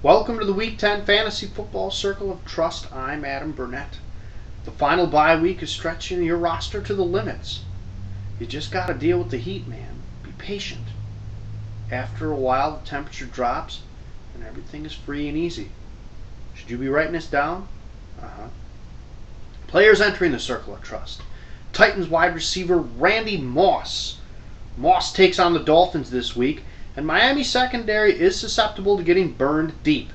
Welcome to the Week 10 Fantasy Football Circle of Trust. I'm Adam Burnett. The final bye week is stretching your roster to the limits. You just got to deal with the heat, man. Be patient. After a while, the temperature drops and everything is free and easy. Should you be writing this down? Players entering the Circle of Trust. Titans wide receiver Randy Moss. Moss takes on the Dolphins this week, and Miami's secondary is susceptible to getting burned deep.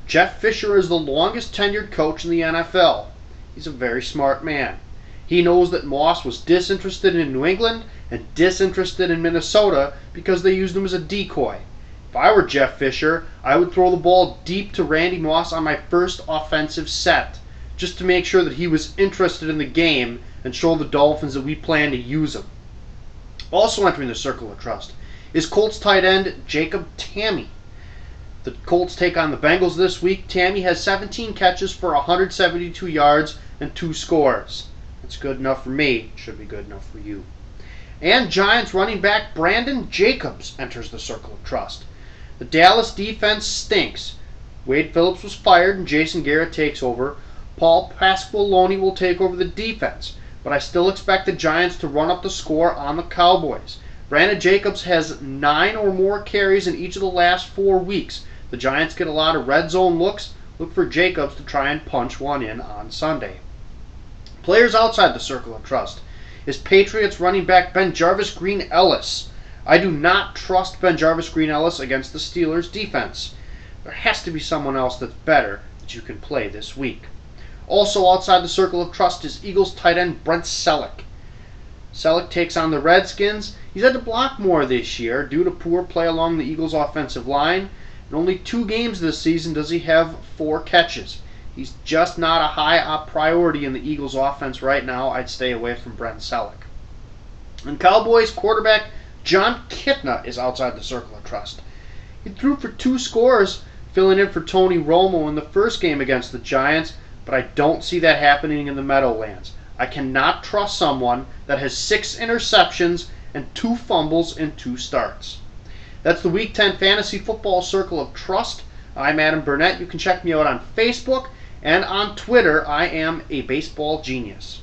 Jeff Fisher is the longest tenured coach in the NFL. He's a very smart man. He knows that Moss was disinterested in New England and disinterested in Minnesota because they used him as a decoy. If I were Jeff Fisher, I would throw the ball deep to Randy Moss on my first offensive set, just to make sure that he was interested in the game and show the Dolphins that we plan to use him. Also entering the Circle of Trust is Colts tight end Jacob Tamme. The Colts take on the Bengals this week. Tamme has 17 catches for 172 yards and 2 scores. That's good enough for me. Should be good enough for you. And Giants running back Brandon Jacobs enters the Circle of Trust. The Dallas defense stinks. Wade Phillips was fired and Jason Garrett takes over. Paul Pasqualoni will take over the defense, but I still expect the Giants to run up the score on the Cowboys. Brandon Jacobs has 9 or more carries in each of the last 4 weeks. The Giants get a lot of red zone looks. Look for Jacobs to try and punch one in on Sunday. Players outside the Circle of Trust is Patriots running back BenJarvus Green-Ellis. I do not trust BenJarvus Green-Ellis against the Steelers' defense. There has to be someone else that's better that you can play this week. Also outside the Circle of Trust is Eagles tight end Brent Celek. Celek takes on the Redskins. He's had to block more this year due to poor play along the Eagles' offensive line. In only 2 games this season does he have 4 catches. He's just not a high priority in the Eagles' offense right now. I'd stay away from Brent Celek. And Cowboys quarterback John Kitna is outside the Circle of Trust. He threw for 2 scores, filling in for Tony Romo in the first game against the Giants, but I don't see that happening in the Meadowlands. I cannot trust someone that has 6 interceptions and 2 fumbles in 2 starts. That's the Week 10 Fantasy Football Circle of Trust. I'm Adam Burnett. You can check me out on Facebook and on Twitter. I am a baseball genius.